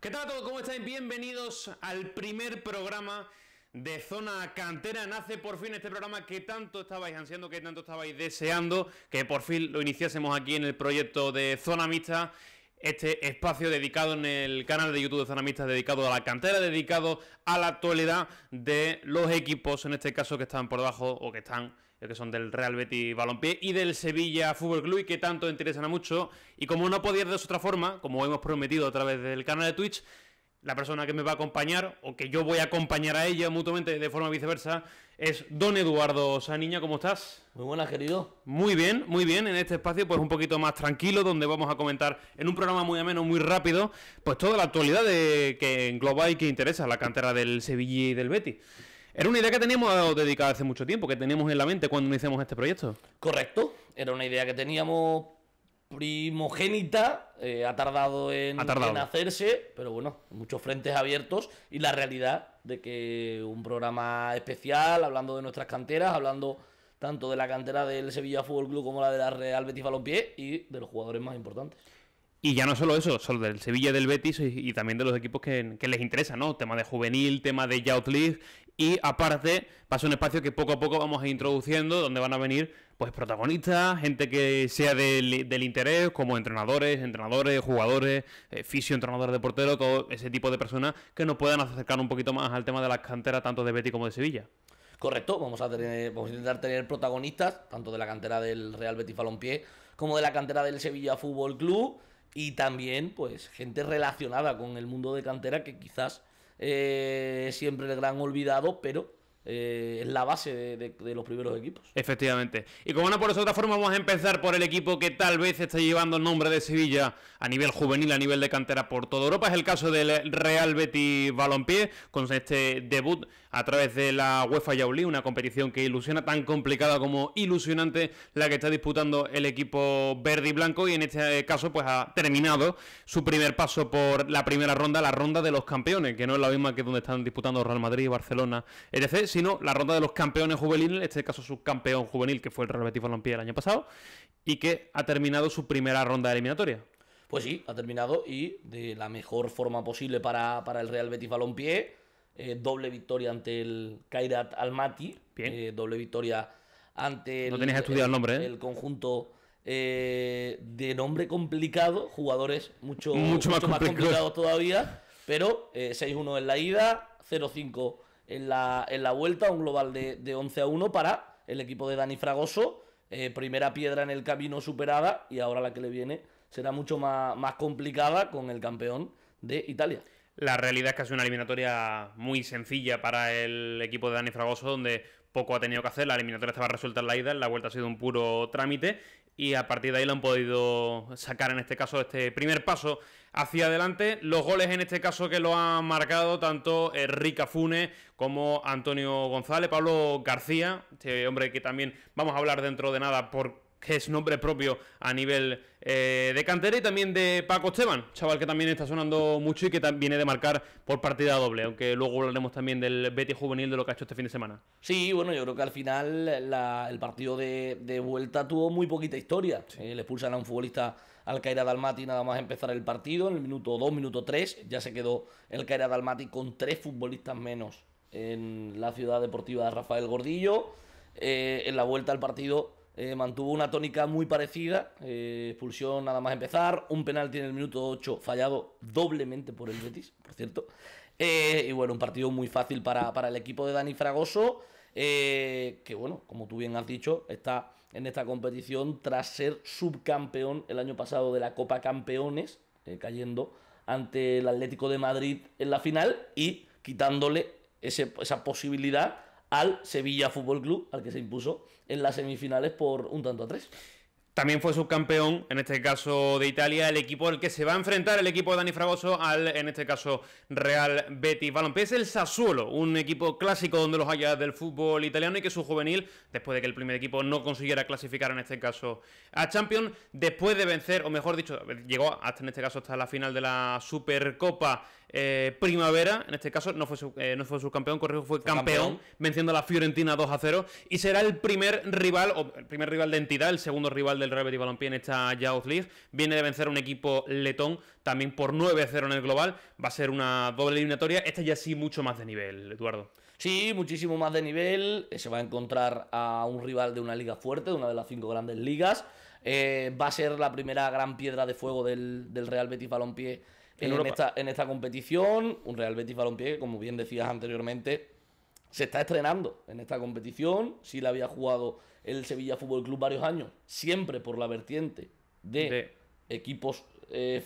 ¿Qué tal a todos? ¿Cómo estáis? Bienvenidos al primer programa de Zona Cantera. Nace por fin este programa que tanto estabais ansiando, que tanto estabais deseando, que por fin lo iniciásemos aquí en el proyecto de Zona Mixta. Este espacio dedicado en el canal de YouTube de Zona Mixta, dedicado a la cantera, dedicado a la actualidad de los equipos, en este caso que están por debajo o que son del Real Betis Balompié y del Sevilla Fútbol Club y que tanto interesan a mucho. Y como no podía de otra forma, como hemos prometido a través del canal de Twitch, la persona que me va a acompañar, o que yo voy a acompañar a ella mutuamente de forma viceversa, es don Eduardo Saniña. ¿Cómo estás? Muy buenas, querido. Muy bien, en este espacio pues un poquito más tranquilo, donde vamos a comentar en un programa muy ameno, muy rápido, pues toda la actualidad que engloba y que interesa la cantera del Sevilla y del Betis. Era una idea que teníamos dedicada hace mucho tiempo, que teníamos en la mente cuando iniciamos este proyecto. Correcto, era una idea que teníamos primogénita, ha tardado en hacerse, pero bueno, muchos frentes abiertos y la realidad de que un programa especial, hablando de nuestras canteras, hablando tanto de la cantera del Sevilla Fútbol Club como la de la Real Betis Balompié y de los jugadores más importantes. Y ya no solo eso, solo del Sevilla, del Betis y también de los equipos que les interesa, ¿no? Tema de juvenil, tema de Youth League. Y aparte, pasa un espacio que poco a poco vamos a ir introduciendo, donde van a venir pues protagonistas, gente que sea del interés, como entrenadores, jugadores, fisioentrenadores de portero, todo ese tipo de personas que nos puedan acercar un poquito más al tema de las canteras, tanto de Betis como de Sevilla. Correcto, vamos a intentar tener protagonistas, tanto de la cantera del Real Betis Balompié como de la cantera del Sevilla Fútbol Club. Y también, pues, gente relacionada con el mundo de cantera que quizás siempre el gran olvidado, pero es la base de los primeros equipos. Efectivamente. Y como no por esa otra forma, vamos a empezar por el equipo que tal vez está llevando el nombre de Sevilla a nivel juvenil, a nivel de cantera por toda Europa. Es el caso del Real Betis Balompié, con este debut a través de la UEFA Youth League, una competición que ilusiona, tan complicada como ilusionante, la que está disputando el equipo verde y blanco, y en este caso pues ha terminado su primer paso por la primera ronda, la ronda de los campeones, que no es la misma que donde están disputando Real Madrid, Barcelona, etc., sino la ronda de los campeones juveniles, en este caso subcampeón juvenil, que fue el Real Betis Balompié el año pasado, y que ha terminado su primera ronda eliminatoria. Pues sí, ha terminado y de la mejor forma posible para el Real Betis Balompié. Doble victoria ante el Kairat Almaty. Doble victoria ante no tenías estudiado el nombre, el conjunto de nombre complicado, jugadores mucho más complicados todavía, pero 6-1 en la ida, 0-5 en la vuelta, un global de 11-1 para el equipo de Dani Fragoso. Primera piedra en el camino superada, y ahora la que le viene será mucho más complicada con el campeón de Italia. La realidad es que ha sido una eliminatoria muy sencilla para el equipo de Dani Fragoso, donde poco ha tenido que hacer. La eliminatoria estaba resuelta en la ida, en la vuelta ha sido un puro trámite, y a partir de ahí lo han podido sacar, en este caso, este primer paso hacia adelante. Los goles, en este caso, que lo han marcado tanto Rica Funes como Antonio González, Pablo García, este hombre que también vamos a hablar dentro de nada que es nombre propio a nivel de cantera, y también de Paco Esteban, chaval que también está sonando mucho y que viene de marcar por partida doble, aunque luego hablaremos también del Betis juvenil, de lo que ha hecho este fin de semana. Sí, bueno, yo creo que al final el partido de vuelta tuvo muy poquita historia. Le expulsan a un futbolista al Kairat Almaty nada más empezar el partido, en el minuto 2, minuto 3, ya se quedó el Kairat Almaty con 3 futbolistas menos en la ciudad deportiva de Rafael Gordillo. En la vuelta al partido mantuvo una tónica muy parecida, expulsión nada más empezar, un penalti en el minuto 8 fallado doblemente por el Betis, por cierto, y bueno, un partido muy fácil para el equipo de Dani Fragoso, que bueno, como tú bien has dicho, está en esta competición tras ser subcampeón el año pasado de la Copa Campeones, cayendo ante el Atlético de Madrid en la final y quitándole esa posibilidad al Sevilla Fútbol Club, al que se impuso en las semifinales por 1-3. También fue subcampeón, en este caso de Italia, el equipo al que se va a enfrentar el equipo de Dani Fragoso en este caso, Real Betis Balompié. Es el Sassuolo, un equipo clásico donde los haya del fútbol italiano, y que su juvenil, después de que el primer equipo no consiguiera clasificar en este caso a Champions, después de vencer, o mejor dicho, llegó hasta en este caso hasta la final de la Supercopa Primavera, en este caso no fue subcampeón, corrijo, fue campeón, venciendo a la Fiorentina 2-0, y será el primer rival de entidad, el segundo rival del Real Betis Balompié en esta Youth League. Viene de vencer a un equipo letón, también por 9-0 en el global. Va a ser una doble eliminatoria, esta ya sí mucho más de nivel, Eduardo. Sí, muchísimo más de nivel. Se va a encontrar a un rival de una liga fuerte, de una de las 5 grandes ligas. Va a ser la primera gran piedra de fuego del Real Betis Balompié en esta competición. Un Real Betis Balompié que, como bien decías anteriormente, se está estrenando en esta competición. Sí la había jugado el Sevilla Fútbol Club varios años, siempre por la vertiente de equipos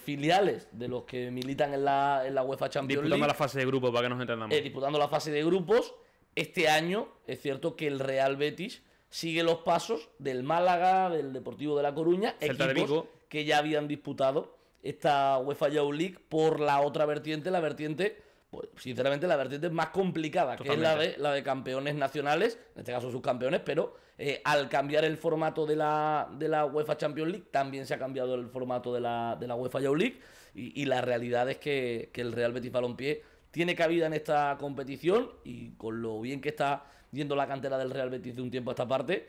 filiales de los que militan en la UEFA Champions League. Disputando la fase de grupos, para que nos entendamos. Disputando la fase de grupos. Este año es cierto que el Real Betis sigue los pasos del Málaga, del Deportivo de La Coruña, equipos que ya habían disputado esta UEFA Youth League por la otra vertiente, la vertiente, pues, sinceramente, la vertiente más complicada, totalmente, que es la de campeones nacionales, en este caso subcampeones, pero al cambiar el formato de la UEFA Champions League, también se ha cambiado el formato de la UEFA Youth League, y la realidad es que el Real Betis Balompié tiene cabida en esta competición, y con lo bien que está yendo la cantera del Real Betis de un tiempo a esta parte,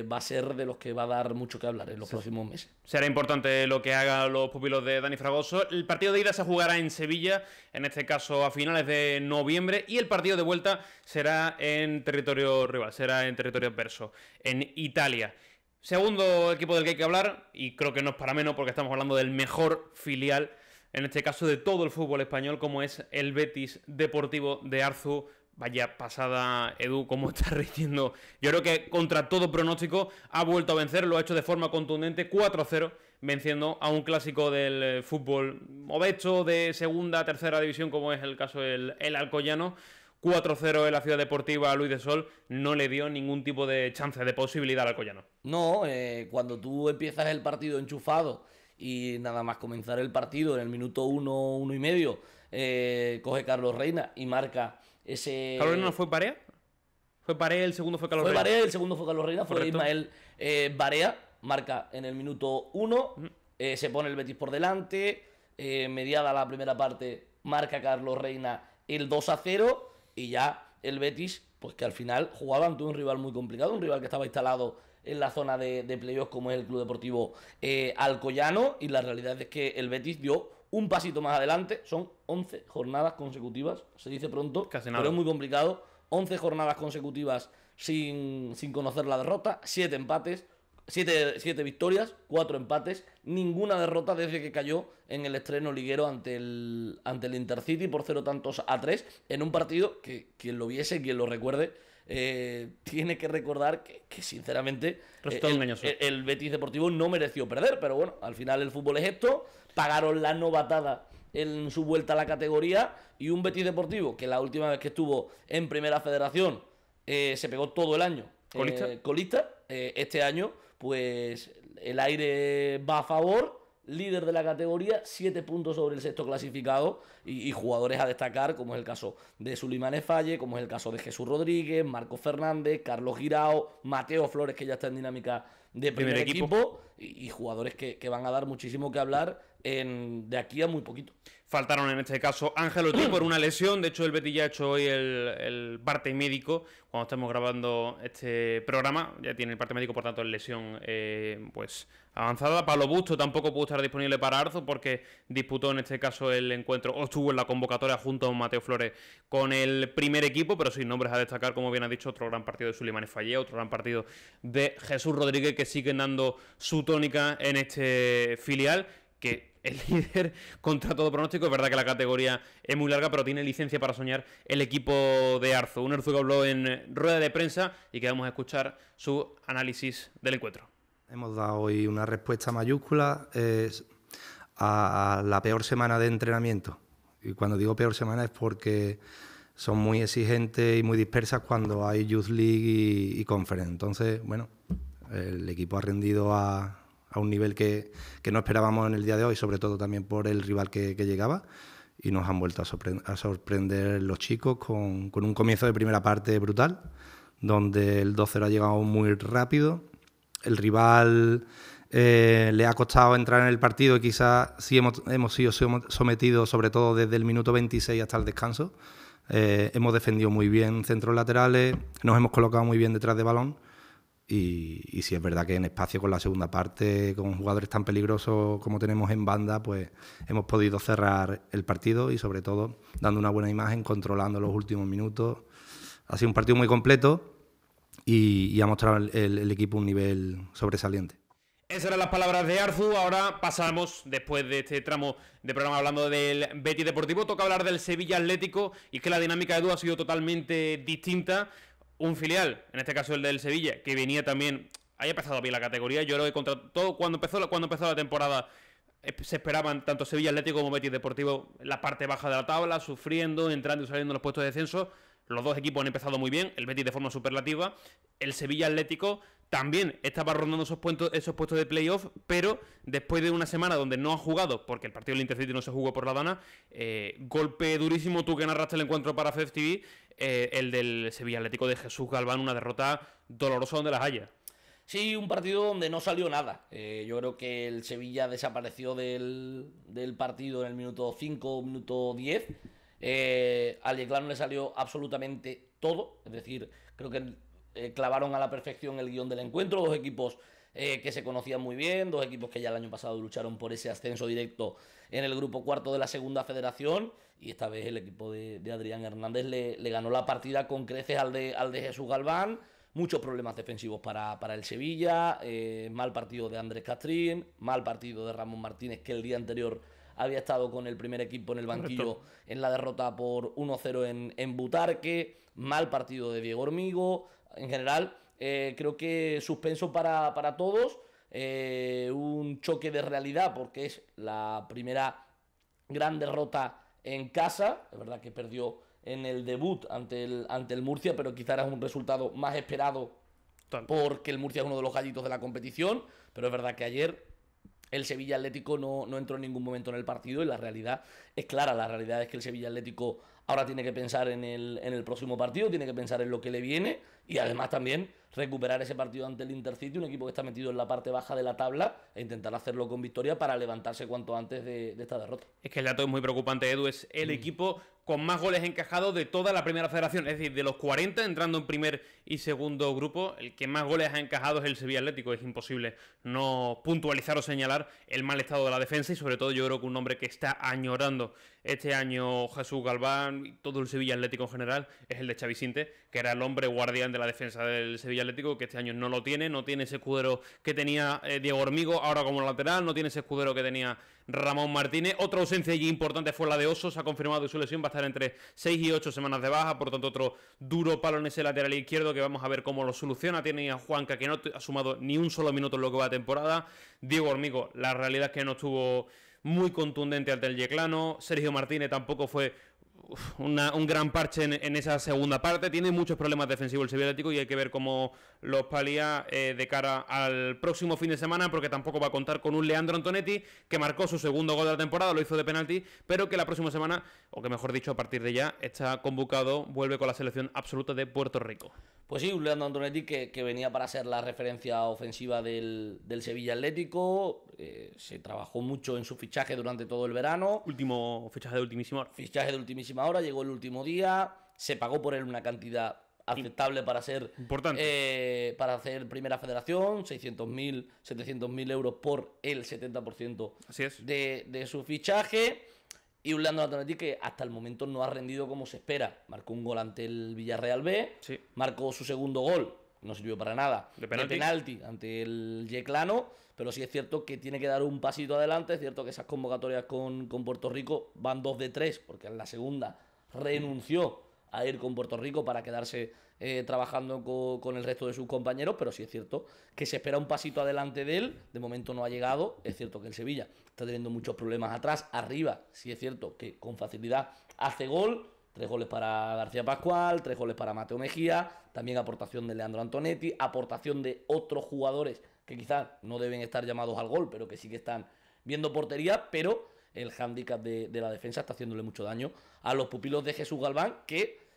va a ser de los que va a dar mucho que hablar en los próximos meses. Será importante lo que hagan los pupilos de Dani Fragoso. El partido de ida se jugará en Sevilla, en este caso a finales de noviembre, y el partido de vuelta será en territorio rival, será en territorio adverso, en Italia. Segundo equipo del que hay que hablar, y creo que no es para menos porque estamos hablando del mejor filial, en este caso de todo el fútbol español, como es el Betis Deportivo de Arzu. Vaya pasada, Edu, cómo está rindiendo. Yo creo que contra todo pronóstico ha vuelto a vencer, lo ha hecho de forma contundente, 4-0, venciendo a un clásico del fútbol modesto de segunda, tercera división, como es el caso del Alcoyano. 4-0 en la Ciudad Deportiva Luis de Sol, no le dio ningún tipo de chance, de posibilidad al Alcoyano. No, cuando tú empiezas el partido enchufado y nada más comenzar el partido en el minuto 1 y medio, coge Carlos Reina y marca ese... ¿Carlos Reina no fue Barea? ¿Fue Barea, el segundo fue Carlos Reina? Fue Barea, el segundo fue Carlos Reina. Correcto. Fue Ismael Barea, marca en el minuto 1, se pone el Betis por delante, mediada la primera parte, marca Carlos Reina el 2-0, y ya el Betis, pues que al final jugaba ante un rival muy complicado, un rival que estaba instalado en la zona de playoffs, como es el Club Deportivo Alcoyano, y la realidad es que el Betis dio un pasito más adelante. Son 11 jornadas consecutivas, se dice pronto, pero es muy complicado. 11 jornadas consecutivas sin conocer la derrota, 7 empates, 7 victorias, 4 empates, ninguna derrota desde que cayó en el estreno liguero ante el Intercity por 0-3, en un partido que quien lo viese, quien lo recuerde, tiene que recordar que sinceramente el Betis Deportivo no mereció perder, pero bueno, al final el fútbol es esto. Pagaron la novatada en su vuelta a la categoría, y un Betis Deportivo que la última vez que estuvo en Primera Federación se pegó todo el año colista. Este año pues el aire va a favor, líder de la categoría, 7 puntos sobre el sexto clasificado, y jugadores a destacar, como es el caso de Sulimane Falle, como es el caso de Jesús Rodríguez, Marcos Fernández, Carlos Girao, Mateo Flores, que ya está en dinámica de primer equipo, y jugadores que van a dar muchísimo que hablar de aquí a muy poquito. Faltaron en este caso Ángel Ortiz por una lesión. De hecho, el Betis ya ha hecho hoy el parte médico. Cuando estamos grabando este programa, ya tiene el parte médico, por tanto, lesión pues avanzada. Pablo Busto tampoco pudo estar disponible para Arzu, porque disputó en este caso el encuentro, o estuvo en la convocatoria junto a Mateo Flores con el primer equipo, pero sin nombres a destacar, como bien ha dicho. Otro gran partido de Sulimane Falle, otro gran partido de Jesús Rodríguez, que siguen dando su tónica en este filial, que el líder contra todo pronóstico. Es verdad que la categoría es muy larga, pero tiene licencia para soñar el equipo de Arzu. Un Arzu que habló en rueda de prensa y que vamos a escuchar su análisis del encuentro. Hemos dado hoy una respuesta mayúscula a la peor semana de entrenamiento. Y cuando digo peor semana es porque son muy exigentes y muy dispersas cuando hay Youth League y Conference. Entonces, bueno, el equipo ha rendido a un nivel que no esperábamos en el día de hoy, sobre todo también por el rival que llegaba, y nos han vuelto a sorprender los chicos con un comienzo de primera parte brutal, donde el 2-0 ha llegado muy rápido. El rival Le ha costado entrar en el partido y quizás sí hemos sido sometidos, sobre todo desde el minuto 26 hasta el descanso. Hemos defendido muy bien centros laterales, nos hemos colocado muy bien detrás de balón y sí es verdad que en espacio con la segunda parte, con jugadores tan peligrosos como tenemos en banda, pues hemos podido cerrar el partido y sobre todo dando una buena imagen, controlando los últimos minutos. Ha sido un partido muy completo y ha mostrado el equipo un nivel sobresaliente. Esas eran las palabras de Arzu. Ahora pasamos, después de este tramo de programa hablando del Betis Deportivo, toca hablar del Sevilla Atlético, y es que la dinámica de Edu ha sido totalmente distinta. Un filial, en este caso el del Sevilla, que venía también, haya empezado bien la categoría. Yo creo que contra todo, cuando empezó la temporada, se esperaban tanto Sevilla Atlético como Betis Deportivo en la parte baja de la tabla, sufriendo, entrando y saliendo en los puestos de descenso. Los dos equipos han empezado muy bien, el Betis de forma superlativa. El Sevilla Atlético también estaba rondando esos puestos de playoff, pero después de una semana donde no ha jugado, porque el partido del Intercity no se jugó por la Dana, golpe durísimo, tú que narraste el encuentro para FEF TV, el del Sevilla Atlético de Jesús Galván, una derrota dolorosa donde las haya. Sí, un partido donde no salió nada. Yo creo que el Sevilla desapareció del partido en el minuto 5, minuto 10. Al Yeclano le salió absolutamente todo. Es decir, creo que clavaron a la perfección el guión del encuentro. Dos equipos que se conocían muy bien, dos equipos que ya el año pasado lucharon por ese ascenso directo en el grupo cuarto de la segunda federación, y esta vez el equipo de Adrián Hernández le ganó la partida con creces al de Jesús Galván. Muchos problemas defensivos para el Sevilla, mal partido de Andrés Castrín, mal partido de Ramón Martínez, que el día anterior había estado con el primer equipo en el banquillo en la derrota por 1-0 en Butarque, mal partido de Diego Hormigo. En general, creo que suspenso para todos, un choque de realidad porque es la primera gran derrota en casa. Es verdad que perdió en el debut ante el Murcia, pero quizá era un resultado más esperado porque el Murcia es uno de los gallitos de la competición. Pero es verdad que ayer el Sevilla Atlético no entró en ningún momento en el partido y la realidad es clara. La realidad es que el Sevilla Atlético ahora tiene que pensar en el próximo partido, tiene que pensar en lo que le viene y además también recuperar ese partido ante el Intercity, un equipo que está metido en la parte baja de la tabla, e intentar hacerlo con victoria para levantarse cuanto antes de esta derrota. Es que el dato es muy preocupante, Edu. Es el equipo con más goles encajados de toda la primera federación. Es decir, de los 40 entrando en primer y segundo grupo, el que más goles ha encajado es el Sevilla Atlético. Es imposible no puntualizar o señalar el mal estado de la defensa, y sobre todo yo creo que un hombre que está añorando este año Jesús Galván y todo el Sevilla Atlético en general es el de Xavi Sinte, que era el hombre guardián de la defensa del Sevilla Atlético, que este año no lo tiene. No tiene ese escudero que tenía Diego Hormigo ahora como lateral, no tiene ese escudero que tenía Ramón Martínez. Otra ausencia allí importante fue la de Oso, se ha confirmado su lesión, va a estar entre 6 y 8 semanas de baja, por lo tanto otro duro palo en ese lateral izquierdo que vamos a ver cómo lo soluciona. Tiene a Juanca, que no ha sumado ni un solo minuto en lo que va de temporada. Diego Hormigo, la realidad es que no estuvo muy contundente ante el Yeclano. Sergio Martínez tampoco fue un gran parche en esa segunda parte. Tiene muchos problemas defensivos el Sevilla Atlético y hay que ver cómo los palía de cara al próximo fin de semana, porque tampoco va a contar con un Leandro Antonetti que marcó su segundo gol de la temporada, lo hizo de penalti, pero que la próxima semana, o que mejor dicho a partir de ya, está convocado, vuelve con la selección absoluta de Puerto Rico. Pues sí, un Leandro Antonetti que venía para ser la referencia ofensiva del Sevilla Atlético. Se trabajó mucho en su fichaje durante todo el verano. Último fichaje de ultimísima hora. Fichaje de ultimísima hora, llegó el último día, se pagó por él una cantidad aceptable para ser importante, para hacer primera federación, 600.000, 700.000 euros por el 70% Así es. de su fichaje. Y un Leandro Antonetti que hasta el momento no ha rendido como se espera. Marcó un gol ante el Villarreal B, sí. Marcó su segundo gol, no sirvió para nada, de penalti ante el Yeclano, pero sí es cierto que tiene que dar un pasito adelante. Es cierto que esas convocatorias con Puerto Rico van 2 de 3, porque en la segunda renunció a ir con Puerto Rico para quedarse trabajando con el resto de sus compañeros, pero sí es cierto que se espera un pasito adelante de él. De momento no ha llegado. Es cierto que el Sevilla está teniendo muchos problemas atrás. Arriba sí es cierto que con facilidad hace gol. 3 goles para García Pascual, 3 goles para Mateo Mejía, también aportación de Leandro Antonetti, aportación de otros jugadores que quizás no deben estar llamados al gol, pero que sí que están viendo portería. Pero el hándicap de la defensa está haciéndole mucho daño a los pupilos de Jesús Galván, que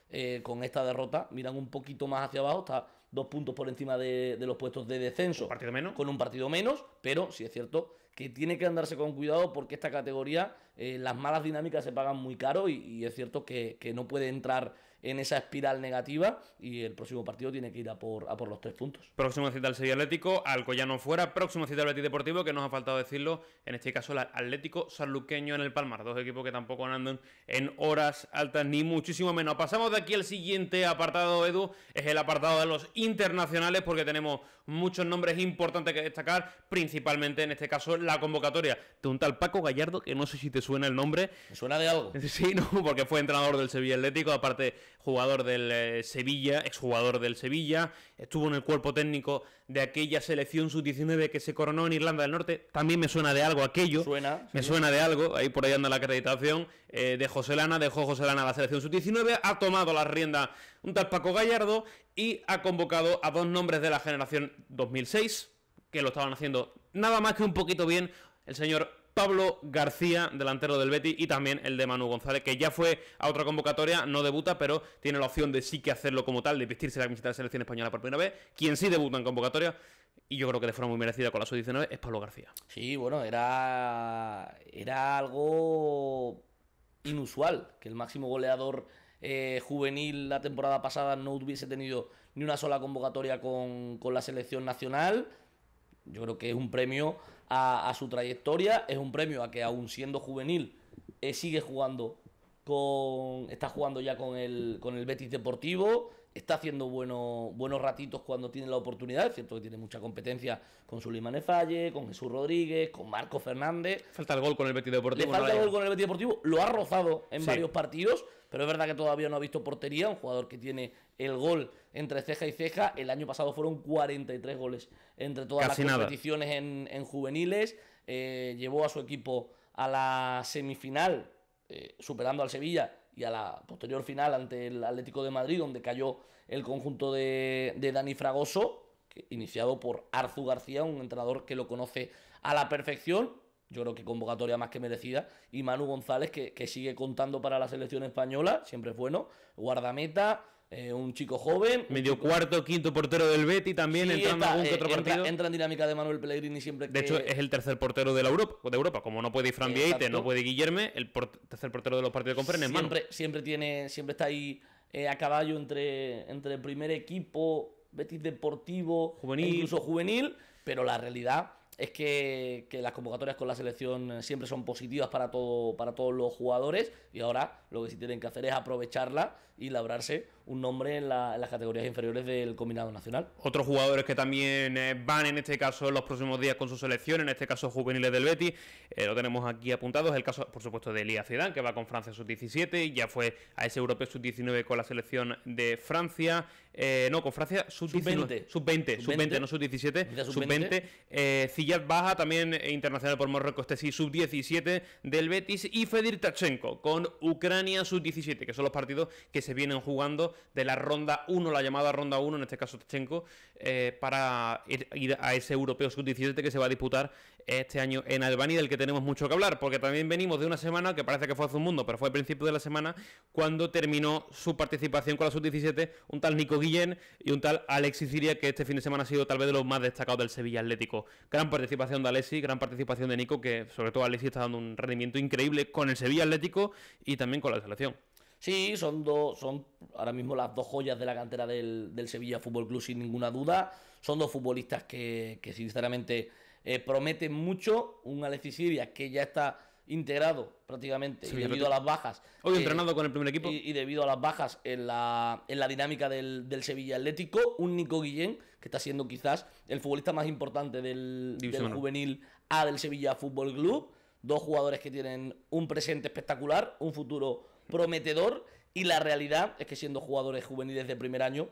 con esta derrota miran un poquito más hacia abajo. Está 2 puntos por encima de los puestos de descenso. ¿Un partido menos? Con un partido menos, pero sí es cierto que tiene que andarse con cuidado porque esta categoría, las malas dinámicas se pagan muy caro y es cierto que no puede entrar en esa espiral negativa y el próximo partido tiene que ir a por los 3 puntos. Próximo cita al Sevilla Atlético, Alcoyano fuera. Próximo cita al Betis Deportivo, que nos ha faltado decirlo, en este caso el Atlético Sanluqueño en el Palmar. Dos equipos que tampoco andan en horas altas ni muchísimo menos. Pasamos de aquí al siguiente apartado, Edu, es el apartado de los internacionales, porque tenemos muchos nombres importantes que destacar, principalmente en este caso la convocatoria de un tal Paco Gallardo, que no sé si te suena el nombre. ¿Me suena de algo? Sí, no, porque fue entrenador del Sevilla Atlético, aparte jugador del Sevilla, exjugador del Sevilla, estuvo en el cuerpo técnico de aquella selección sub-19 que se coronó en Irlanda del Norte. También me suena de algo aquello. Suena de algo, ahí por ahí anda la acreditación de José Lana, dejó José Lana a la selección sub-19, ha tomado la rienda un tal Paco Gallardo y ha convocado a 2 nombres de la generación 2006, que lo estaban haciendo nada más que un poquito bien, el señor Pablo García, delantero del Betis, y también el de Manu González, que ya fue a otra convocatoria, no debuta, pero tiene la opción de sí que hacerlo como tal, de vestirse la camiseta de la selección española por primera vez. Quien sí debuta en convocatoria, y yo creo que de forma muy merecida con la sub-19, es Pablo García. Sí, bueno, era algo inusual que el máximo goleador juvenil la temporada pasada no hubiese tenido ni una sola convocatoria con la selección nacional. Yo creo que es un premio a su trayectoria, es un premio a que aún siendo juvenil sigue jugando está jugando ya con el Betis Deportivo, está haciendo buenos ratitos cuando tiene la oportunidad. Es cierto que tiene mucha competencia con Suleiman Falle, con Jesús Rodríguez, con Marco Fernández. Falta el gol con el Betis Deportivo. Le falta el gol con el Betis Deportivo, lo ha rozado en varios partidos, pero es verdad que todavía no ha visto portería, un jugador que tiene el gol entre ceja y ceja. El año pasado fueron 43 goles entre todas las competiciones en juveniles. Llevó a su equipo a la semifinal, superando al Sevilla, y a la posterior final ante el Atlético de Madrid, donde cayó el conjunto de Dani Fragoso, iniciado por Arzu García, un entrenador que lo conoce a la perfección. Yo creo que convocatoria más que merecida. Y Manu González, que sigue contando para la selección española, siempre es bueno, guardameta, un chico joven. Medio cuarto, quinto portero del Betis también, sí, entrando algún que otro partido. Entra en dinámica de Manuel Pellegrini siempre que... De hecho, es el tercer portero de Europa. Como no puede ir Fran Vieite, no puede Guillerme, el tercer portero de los partidos de conferencia es Manu. Siempre está ahí a caballo entre el primer equipo, Betis Deportivo, juvenil, incluso juvenil, pero la realidad es que las convocatorias con la selección siempre son positivas para todos los jugadores, y ahora lo que sí tienen que hacer es aprovecharla y labrarse un nombre en las categorías inferiores del combinado nacional. Otros jugadores que también van en este caso en los próximos días con su selección, en este caso juveniles del Betis, lo tenemos aquí apuntado, es el caso por supuesto de Elías Zidane, que va con Francia sub-17 y ya fue a ese europeo sub-19 con la selección de Francia, con Francia sub-20, no sub-17, sub-20. Ziyad Baja, también internacional por Marruecos, este sí, sub-17 del Betis, y Fedir Tachenko con Ucrania sub-17, que son los partidos que se vienen jugando de la ronda 1, la llamada ronda 1, en este caso Tachenko, para ir a ese europeo sub-17 que se va a disputar este año en Albania, del que tenemos mucho que hablar, porque también venimos de una semana que parece que fue hace un mundo, pero fue al principio de la semana cuando terminó su participación con la sub-17 un tal Nico Guillén y un tal Alexis Ciria, que este fin de semana ha sido tal vez de los más destacados del Sevilla Atlético. Gran participación de Alexis, gran participación de Nico, que sobre todo Alexis está dando un rendimiento increíble con el Sevilla Atlético y también con la selección. Sí, son ahora mismo las dos joyas de la cantera del Sevilla Fútbol Club, sin ninguna duda. Son dos futbolistas que sinceramente prometen mucho. Un Alexis Ciria que ya está integrado prácticamente, sí, y debido a las bajas. Hoy entrenado con el primer equipo. Y debido a las bajas en la dinámica del Sevilla Atlético. Un Nico Guillén, que está siendo quizás el futbolista más importante del juvenil A del Sevilla Fútbol Club. Dos jugadores que tienen un presente espectacular, un futuro prometedor, y la realidad es que siendo jugadores juveniles de primer año,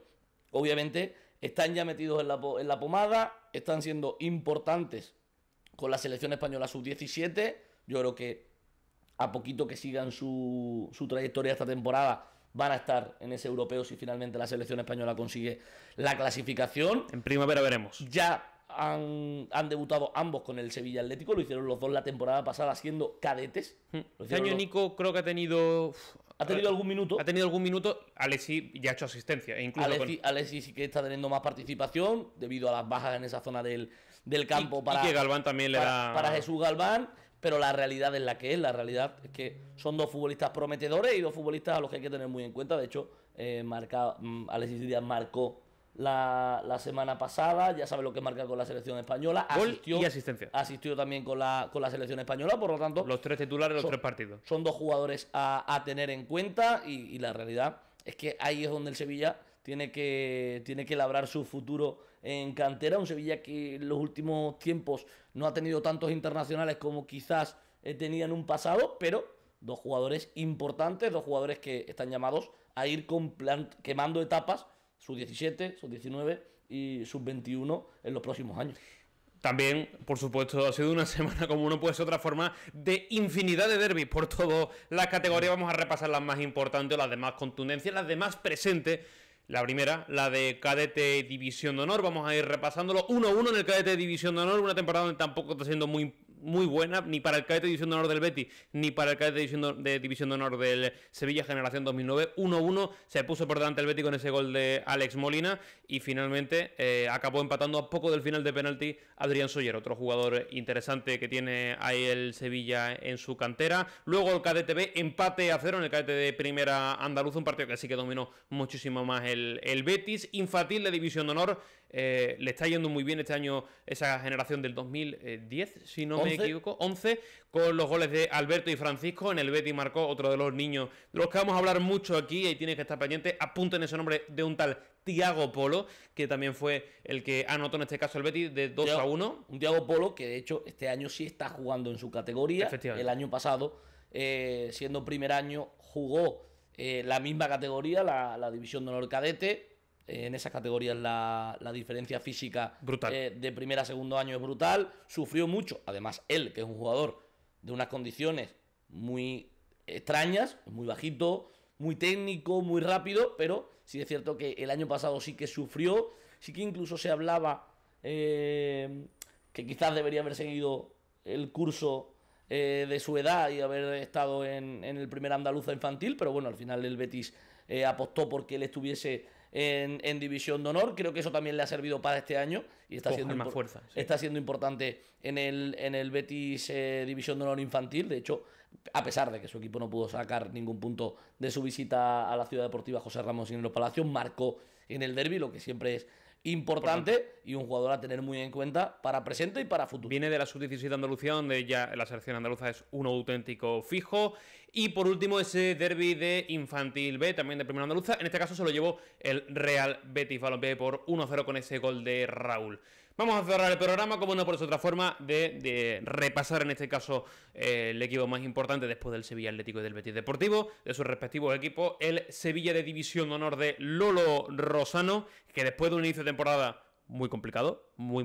obviamente están ya metidos en la pomada, están siendo importantes con la selección española sub-17. Yo creo que a poquito que sigan su trayectoria esta temporada van a estar en ese europeo si finalmente la selección española consigue la clasificación. En primavera veremos. Ya han debutado ambos con el Sevilla Atlético, lo hicieron los dos la temporada pasada siendo cadetes. Este año Nico creo que ha tenido ¿Ha tenido algún minuto? Ha tenido algún minuto. Alexis ya ha hecho asistencia. E incluso Alexis sí que está teniendo más participación debido a las bajas en esa zona del campo y que Galván también le da... para Jesús Galván, pero la realidad es la que es. La realidad es que son dos futbolistas prometedores y dos futbolistas a los que hay que tener muy en cuenta. De hecho, Alexis Díaz marcó la semana pasada, ya sabe lo que marca con la selección española. Gol y asistencia. Asistió también con la selección española, por lo tanto... Los 3 titulares, los 3 partidos. Son dos jugadores a tener en cuenta y la realidad es que ahí es donde el Sevilla tiene que labrar su futuro en cantera. Un Sevilla que en los últimos tiempos no ha tenido tantos internacionales como quizás tenía en un pasado, pero dos jugadores importantes, dos jugadores que están llamados a ir quemando etapas, sub-17, sub-19 y sub-21 en los próximos años. También, por supuesto, ha sido una semana, como no puede ser otra forma, de infinidad de derbis por todas las categorías. Vamos a repasar las más importantes, las de más contundencia, las de más presente. La primera, la de cadete División de Honor. Vamos a ir repasándolo 1-1 en el cadete División de Honor. Una temporada donde tampoco está siendo muy buena, ni para el cadete División de Honor del Betis, ni para el cadete División de Honor del Sevilla Generación 2009. 1-1, se puso por delante el Betis con ese gol de Alex Molina y finalmente acabó empatando a poco del final de penalti Adrián Soller, otro jugador interesante que tiene ahí el Sevilla en su cantera. Luego el cadete B, empate a 0 en el cadete de Primera Andaluza, un partido que sí que dominó muchísimo más el Betis. Infantil de División de Honor, le está yendo muy bien este año esa generación del 2010, si no me equivoco, 11, con los goles de Alberto y Francisco. En el Betis marcó otro de los niños de los que vamos a hablar mucho aquí, y tienes que estar pendiente. Apunten ese nombre de un tal Thiago Polo, que también fue el que anotó en este caso el Betis de 2-1. Un Thiago Polo que de hecho este año sí está jugando en su categoría. El año pasado, siendo primer año, jugó la misma categoría, la División de Honor cadete. En esas categorías la diferencia física de primera a segundo año es brutal. Sufrió mucho, además él, que es un jugador de unas condiciones muy extrañas, muy bajito, muy técnico, muy rápido, pero sí es cierto que el año pasado sí que sufrió. Sí que incluso se hablaba que quizás debería haber seguido el curso de su edad y haber estado en el primer Andaluza infantil, pero bueno, al final el Betis apostó porque él estuviese en División de Honor. Creo que eso también le ha servido para este año y está siendo más fuerza, sí. Está siendo importante en el Betis División de Honor infantil. De hecho, a pesar de que su equipo no pudo sacar ningún punto de su visita a la Ciudad Deportiva José Ramos y en los Palacios, marcó en el derbi, lo que siempre es importante y un jugador a tener muy en cuenta para presente y para futuro. Viene de la sub-17 de Andalucía, donde ya la selección andaluza es un auténtico fijo. Y por último, ese derbi de Infantil B, también de Primera Andaluza. En este caso se lo llevó el Real Betis Balompié por 1-0 con ese gol de Raúl. Vamos a cerrar el programa, como no por otra forma, de repasar en este caso el equipo más importante después del Sevilla Atlético y del Betis Deportivo, de sus respectivos equipos, el Sevilla de División de Honor de Lolo Rosano, que después de un inicio de temporada muy complicado, muy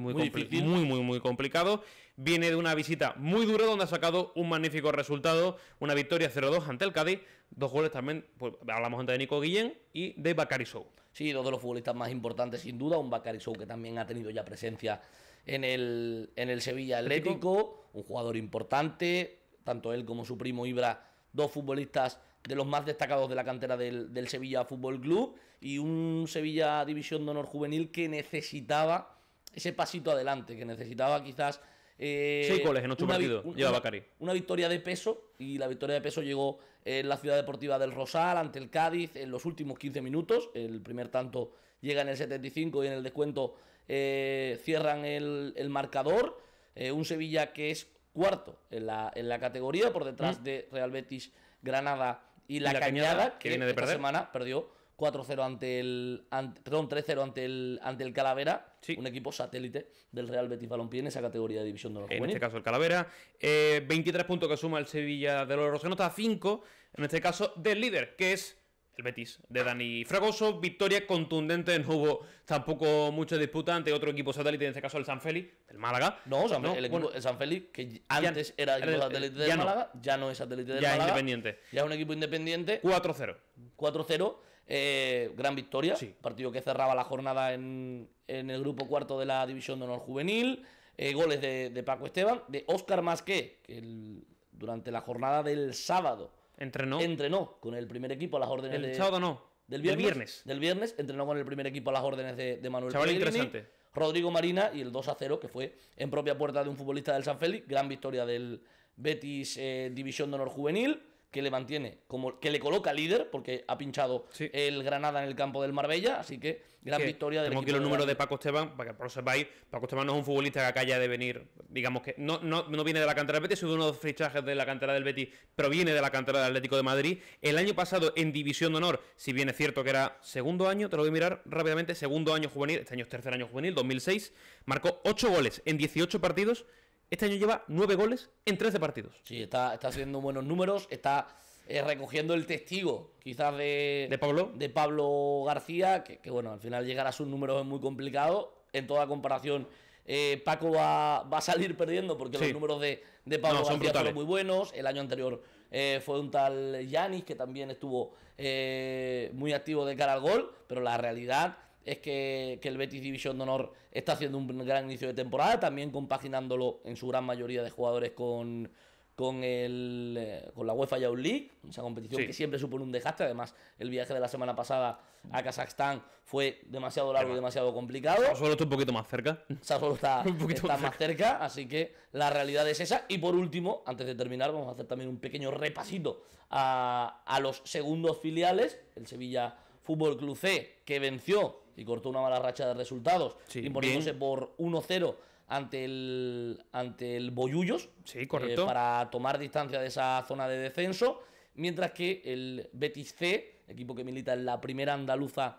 complicado, viene de una visita muy dura donde ha sacado un magnífico resultado, una victoria 0-2 ante el Cádiz, 2 goles también, pues hablamos antes de Nico Guillén y de Bakary Sow. Sí, dos de los futbolistas más importantes sin duda, un Bakary Sow que también ha tenido ya presencia en el Sevilla Atlético, un jugador importante, tanto él como su primo Ibra, dos futbolistas de los más destacados de la cantera del Sevilla Fútbol Club, y un Sevilla División de Honor juvenil que necesitaba ese pasito adelante, que necesitaba quizás 6 goles en 8 partidos lleva Bakary. Una victoria de peso, y la victoria de peso llegó en la Ciudad Deportiva del Rosal ante el Cádiz en los últimos 15 minutos. El primer tanto llega en el 75 y en el descuento cierran el marcador. Un Sevilla que es cuarto en la categoría, por detrás de Real Betis, Granada y La Cañada, que viene de esta semana perdió 4-0 ante el 3-0 ante el Calavera, sí. Un equipo satélite del Real Betis Balompié en esa categoría de División de Honor juvenil. En este caso el Calavera, 23 puntos que suma el Sevilla de los Rosano, está a 5, en este caso del líder, que es el Betis de Dani Fragoso. Victoria contundente, no hubo tampoco mucha disputa ante otro equipo satélite, en este caso el San Félix, del Málaga. El San Félix, que antes era equipo satélite del Málaga, ya no es satélite del Málaga. Ya es independiente. Ya es un equipo independiente. 4-0. 4-0. Gran victoria, sí. Partido que cerraba la jornada en el grupo cuarto de la División de Honor Juvenil. Goles de Paco Esteban, de Óscar Masqué, que durante la jornada del sábado Entrenó con el primer equipo a las órdenes El sábado no. Del viernes entrenó con el primer equipo a las órdenes de Manuel Chaval Pellegrini, interesante. Rodrigo Marina, y el 2-0 que fue en propia puerta de un futbolista del San Félix. Gran victoria del Betis, División de Honor Juvenil, que le mantiene, que le coloca líder, porque ha pinchado el Granada en el campo del Marbella, así que gran victoria del equipo. Tengo aquí los números de Paco Esteban, para que lo sepáis. Paco Esteban no es un futbolista que acá ya de venir, digamos que no viene de la cantera del Betis, es uno de los fichajes de la cantera del Betis, pero viene de la cantera del Atlético de Madrid. El año pasado en División de Honor, si bien es cierto que era segundo año, te lo voy a mirar rápidamente, segundo año juvenil, este año es tercer año juvenil, 2006, marcó 8 goles en 18 partidos. Este año lleva 9 goles en 13 partidos. Sí, está haciendo buenos números, está recogiendo el testigo quizás de Pablo García, que bueno, al final llegar a sus números es muy complicado. En toda comparación, Paco va a salir perdiendo porque los números de Pablo García fueron muy buenos. El año anterior fue un tal Yanis que también estuvo muy activo de cara al gol, pero la realidad es que el Betis División de Honor está haciendo un gran inicio de temporada, también compaginándolo en su gran mayoría de jugadores con la UEFA Youth League, esa competición que siempre supone un desastre. Además, el viaje de la semana pasada a Kazajstán fue demasiado largo y demasiado complicado. Sassuolo está un poquito más cerca. Sassuolo está más cerca, así que la realidad es esa. Y por último, antes de terminar, vamos a hacer también un pequeño repasito a los segundos filiales. El Sevilla Fútbol Club C, que venció y cortó una mala racha de resultados, imponiéndose por 1-0 ante el Bollullos, para tomar distancia de esa zona de descenso, mientras que el Betis C, equipo que milita en la primera andaluza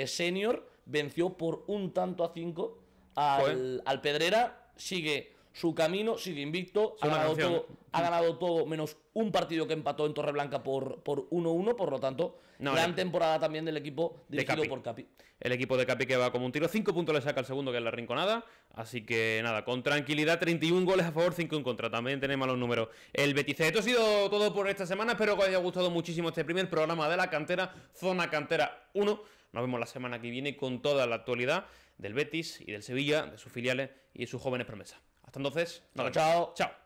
senior, venció por 1-5 al Pedrera. Sigue su camino, sigue invicto, ha ganado todo menos un partido que empató en Torreblanca por 1-1, por lo tanto, gran temporada también del equipo dirigido por Capi. El equipo de Capi que va como un tiro, 5 puntos le saca al segundo, que es la Rinconada, así que nada, con tranquilidad, 31 goles a favor, 5 en contra, también tenemos los números. El Betis. Esto ha sido todo por esta semana, espero que os haya gustado muchísimo este primer programa de la cantera, Zona Cantera 1. Nos vemos la semana que viene con toda la actualidad del Betis y del Sevilla, de sus filiales y de sus jóvenes promesas. Hasta entonces, chao. Chao.